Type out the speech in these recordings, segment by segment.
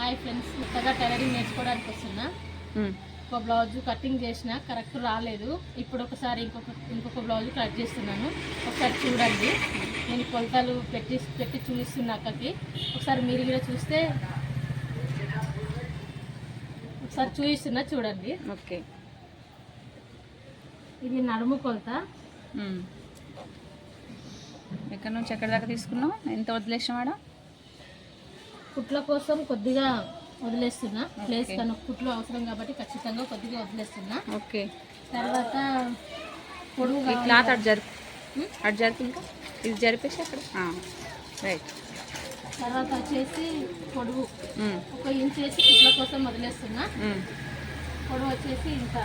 Hi friends, కొత్తగా tailoring నేర్చుకోవడానికి వస్తున్నా. ఒక బ్లౌజ్ కటింగ్ చేసిన కరెక్ట్ రాలేదు. ఇప్పుడు ఒకసారి ఇంకొక బ్లౌజ్ కట్ చేస్తున్నాను. ఒకసారి చూడండి. నేను కొలతలు పెట్టి చూపిస్తున్నా అక్కకి. ఒకసారి మీరు కూడా చూస్తే ఒకసారి చూపిస్తున్నా చూడండి. ఓకే, ఇది నడుము కొలత. ఎక్కడి నుంచి ఎక్కడి దాకా తీసుకున్నావు? ఎంత వదిలేసినావాడా? కుట్ల కోసం కొద్దిగా వదిలేస్తున్నా. ప్లేస్ కన్నా కుట్లు అవసరం కాబట్టి ఖచ్చితంగా కొద్దిగా వదిలేస్తున్నా. ఓకే, తర్వాత పొడుగు క్లాత్ అటు జరిపి ఇంకా ఇది జరిపేసి అక్కడ రైట్. తర్వాత వచ్చేసి పొడుగు 1 ఇంచ్ వేసి కుట్ల కోసం వదిలేస్తున్నా. పొడవు వచ్చేసి ఇంత.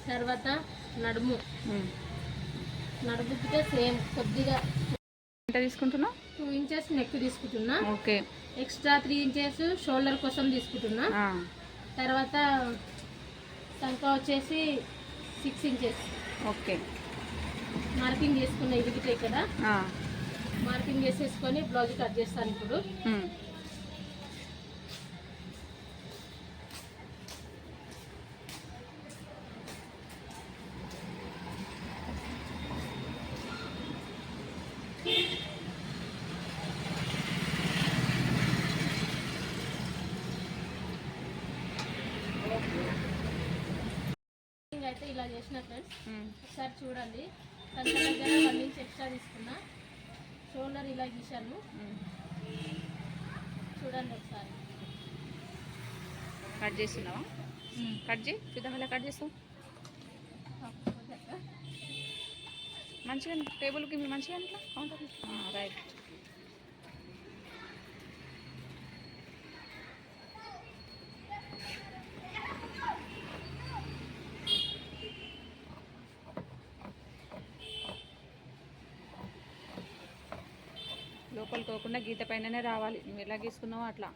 తర్వాత నడుముకితే సేమ్ కొద్దిగా ఎంత తీసుకుంటున్నా? 2 ఇంచెస్ నెక్ తీసుకుంటున్నా. ఓకే, ఎక్స్ట్రా 3 ఇంచెస్ షోల్డర్ కోసం తీసుకుంటున్నా. తర్వాత సంక వచ్చేసి 6 ఇంచెస్. ఓకే, మార్కింగ్ చేసుకున్న ఇదిగితే ఇక్కడ మార్కింగ్ చేసేసుకొని బ్లౌజ్ కట్ చేస్తాను ఇప్పుడు. అయితే ఇలా చేసిన ఫ్రెండ్స్, ఒకసారి చూడండి. సంక దగ్గర 1 ఇంచ్ ఎక్స్ట్రా తీసుకున్నా. షోల్డర్ ఇలా గీశాను చూడండి. ఒకసారి కట్ చేస్తున్నావా? కట్ చేయి, చూద్దాం ఎలా కట్ చేస్తావు. మంచిగా టేబుల్కి మంచిగా అట్లా కౌంటర్. రైట్. లోపలికి పోకుండా గీత పైననే రావాలి. నువ్వు ఎలా గీసుకున్నావో అట్లా.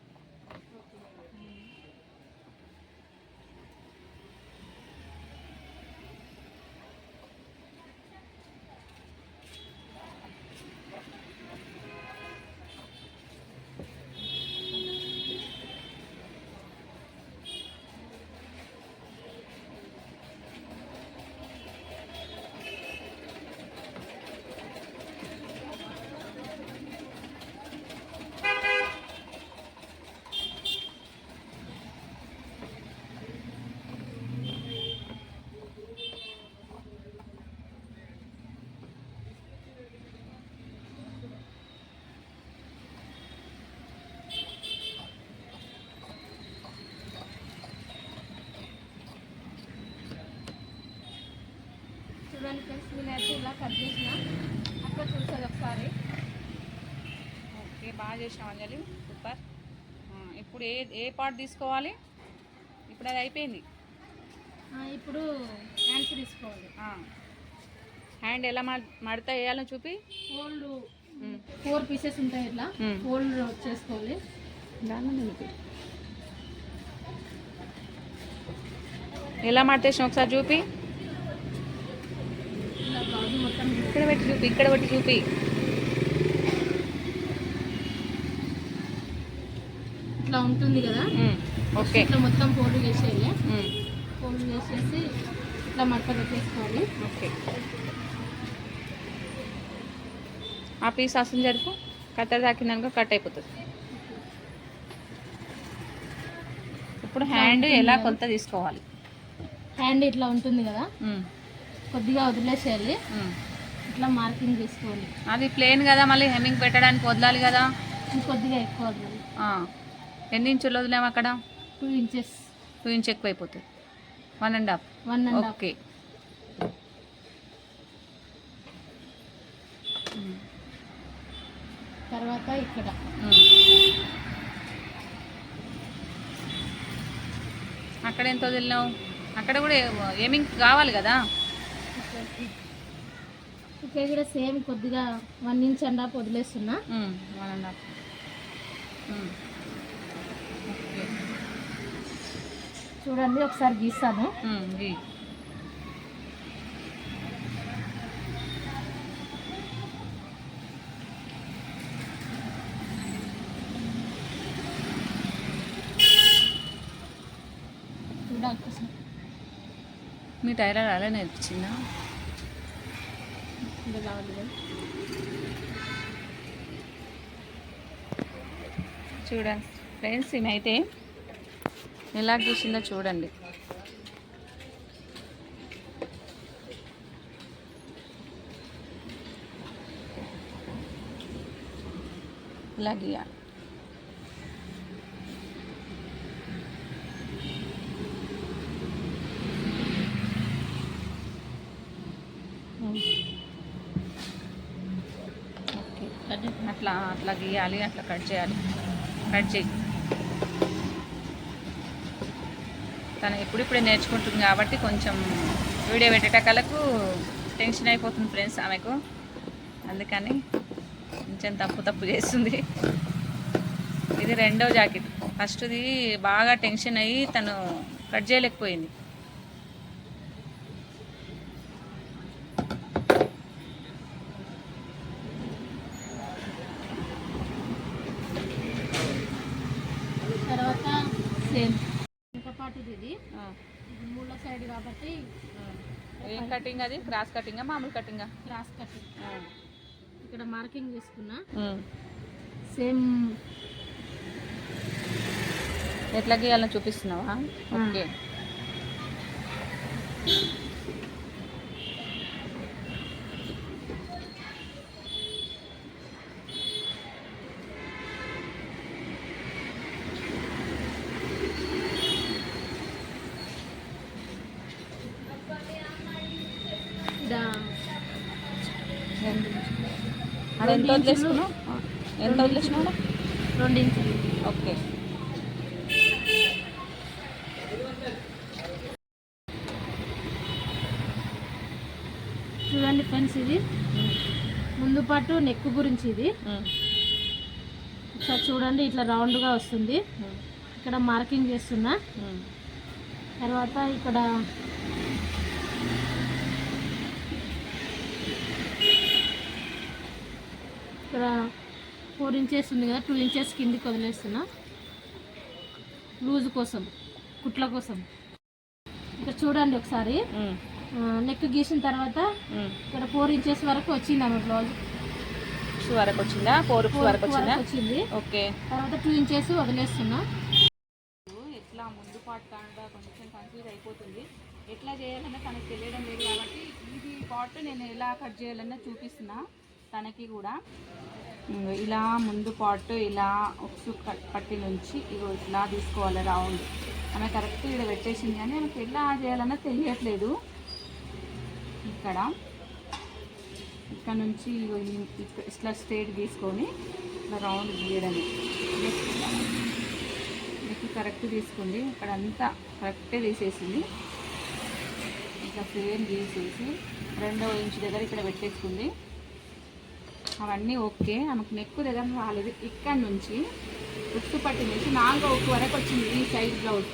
చూడండి ఫ్రెండ్స్, నేనైతే ఇలా కట్ చేసిన. అక్కడ చూస్తుంది ఒకసారి. ఓకే, బాగా చేసినావు అంజలి, సూపర్. ఇప్పుడు ఏ పార్ట్ తీసుకోవాలి? ఇప్పుడు అది అయిపోయింది. ఇప్పుడు హ్యాండ్స్ తీసుకోవాలి. హ్యాండ్ ఎలా మడత వేయాలో చూపి. ఫోల్డ్ 4 పీసెస్ ఉంటాయి. ఇట్లా ఫోల్డ్ చేసుకోవాలి. ఎలా మడతేసిన ఒకసారి చూపి. ఇక్కడ పెట్టి చూపి, ఇక్కడ పెట్టి చూపి. ఇట్లా ఉంటుంది కదా. ఓకే, ఇట్లా మొత్తం ఫోల్డ్ చేసేయాలి. ఫోల్డ్ చేసేసి ఇట్లా మడత పెట్టేసుకోవాలి. ఓకే, ఆ పీస్ అసలు జరుపు. కత్తెర తాకిందనుకో కట్ అయిపోతుంది. ఇప్పుడు హ్యాండ్ ఎలా కొలత తీసుకోవాలి? హ్యాండ్ ఇట్లా ఉంటుంది కదా, కొద్దిగా వదిలేసేయాలి. ఇట్లా మార్కింగ్ చేసుకోవాలి. అది ప్లేన్ కదా, మళ్ళీ హెమ్మింగ్ పెట్టడానికి వదలాలి కదా. కొద్దిగా ఎక్కువ వదలాలి. ఎన్ని ఇంచులు వదిలేము అక్కడ? 2 ఇంచెస్. 2 ఇంచ్ ఎక్కువ అయిపోతుంది. 1.5. ఓకే, తర్వాత ఇక్కడ అక్కడ ఎంత వదిలినావు? అక్కడ కూడా ఏమింగ్ కావాలి కదా. ఇక్కడ కూడా సేమ్ కొద్దిగా 1 ఇంచ్ అండ్ వదిలేస్తున్నా. 1.5. చూడండి, ఒకసారి గీస్తాను. దానికోసం. మీ టైలర్ అలా నేర్పించిందా? ఇంకా కావాలి కదా. చూడండి ఫ్రెండ్స్, ఈమెయితే ఎలా గీసిందో చూడండి. ఇలా గీయాలి. ఓకే, అట్లా అట్లా గీయాలి, అట్లా కట్ చేయాలి. కట్ చేయి. తను ఇప్పుడిప్పుడే నేర్చుకుంటుంది కాబట్టి కొంచెం వీడియో పెట్టేటకలకు టెన్షన్ అయిపోతుంది ఫ్రెండ్స్ ఆమెకు. అందుకని కొంచెం తప్పు చేస్తుంది. ఇది రెండో జాకెట్. ఫస్ట్ది బాగా టెన్షన్ అయ్యి తను కట్ చేయలేకపోయింది. తర్వాత సేమ్ ఇంకా పాటుది ఇది మూల సైడ్ కాబట్టి. ఏం కటింగ్ అది? క్రాస్ కటింగా మామూలు కటింగా? Cross cutting. ఇక్కడ మార్కింగ్ చేసుకున్నా. సేమ్ ఎట్లా గీయాలని చూపిస్తున్నావా? ఓకే. అది ఎంత వదిలేసుకున్నావు? ఎంత వదిలేసినావు? 2 ఇంచులు. ఓకే. చూడండి ఫ్రెండ్స్, ఇది ముందు పాటు నెక్ గురించి. ఇది ఒకసారి చూడండి, ఇట్లా రౌండ్గా వస్తుంది. ఇక్కడ మార్కింగ్ చేస్తున్నా. తర్వాత ఇక్కడ ఇక్కడ 4 ఇంచెస్ ఉంది కదా, 2 ఇంచెస్ కిందికి వదిలేస్తున్నా లూజ్ కోసం, కుట్ల కోసం. ఇక్కడ చూడండి ఒకసారి, నెక్ గీసిన తర్వాత ఇక్కడ 4 ఇంచెస్ వరకు వచ్చింది ఆమె బ్లౌజ్ వరకు వచ్చిందా? 4 వరకు వచ్చింది. ఓకే. తర్వాత 2 ఇంచెస్ వదిలేస్తున్నా. ఎట్లా ముందు పార్ట్ కాకుండా కొంచెం కన్ఫ్యూజ్ అయిపోతుంది. ఎట్లా చేయాలన్నా తనకు తెలియడం లేదు కాబట్టి ఇది పార్ట్ నేను ఎలా కట్ చేయాలన్నా చూపిస్తున్నా తనకి కూడా. ఇలా ముందు పార్ట్ ఇలా ఉక్సు పట్టి నుంచి ఇగో ఇట్లా తీసుకోవాలి రౌండ్. ఆమె కరెక్ట్ ఇక్కడ పెట్టేసింది కానీ ఆమెకు ఎలా చేయాలన్నా తెలియట్లేదు. ఇక్కడ నుంచి ఇట్లా స్ట్రేట్ తీసుకొని ఇట్లా రౌండ్ గీయడమే. నెక్ కరెక్ట్ తీసుకోండి. ఇక్కడ అంతా కరెక్టే తీసేసింది. ఇట్లా సేమ్ గీసేసి 2వ ఇంచు దగ్గర ఇక్కడ పెట్టేసుకుంది. అవన్నీ ఓకే. ఆమెకు నెక్ దగ్గర రాలేదు. ఇక్కడ నుంచి ఉక్కు పట్టి నుంచి 4వ ఉక్కు వరకు వచ్చింది ఈ సైడ్ బ్లౌజ్.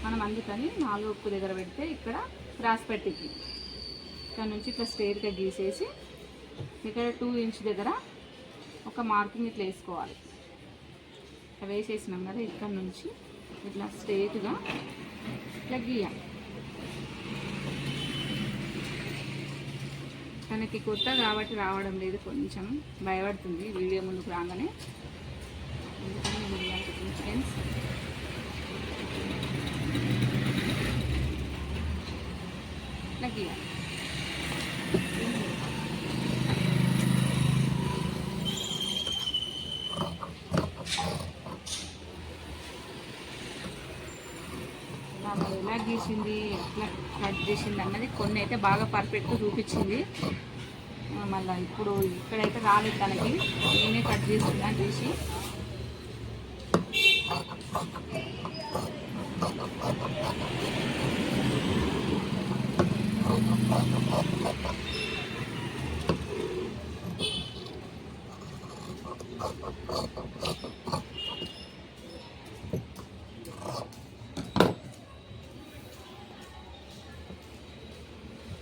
మనం అందుకని 4వ ఉక్కు దగ్గర పెడితే ఇక్కడ క్రాస్ పెట్టింది. ఇక్కడ నుంచి ఇట్లా స్ట్రేట్గా గీసేసి ఇక్కడ 2 ఇంచ్ దగ్గర ఒక మార్కింగ్ ఇట్లా వేసుకోవాలి. ఇట్లా వేసేసినాం కదా, ఇక్కడ నుంచి ఇట్లా స్ట్రేట్గా ఇట్లా గీయాలి. తనకి కొత్త కాబట్టి రావడం లేదు, కొంచెం భయపడుతుంది వీడియో ముందుకు రాగానే. అందుకని నేను గీయాలి ఫ్రెండ్స్. ఇట్లా గీయాలి. ఎలా గీసింది, ఎట్లా కట్ చేసింది అన్నది కొన్ని అయితే బాగా పర్ఫెక్ట్గా చూపించింది. మళ్ళీ ఇప్పుడు ఇక్కడైతే రాలేదు తనకి, నేనే కట్ చేస్తున్నా చూసి.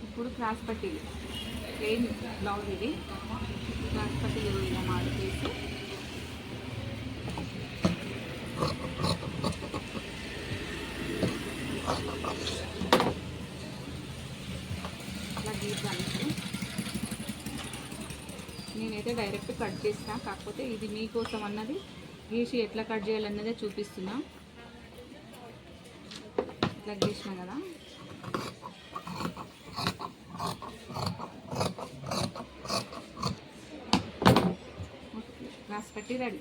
ఇప్పుడు క్రాస్ పట్టీలు ప్లెయిన్ బ్లౌజ్, ఇది క్రాస్ పట్టీలు ఇలా మార్క్ చేసి అలా గీద్దాం ఇప్పుడు. నేనైతే డైరెక్ట్ కట్ చేస్తా, కాకపోతే ఇది మీకోసం అన్నది గీసి ఎట్లా కట్ చేయాలన్నదే చూపిస్తున్నా. ఇట్లా గీసిన కదా, ఓకే, గ్లాస్ పెట్టి రెడీ.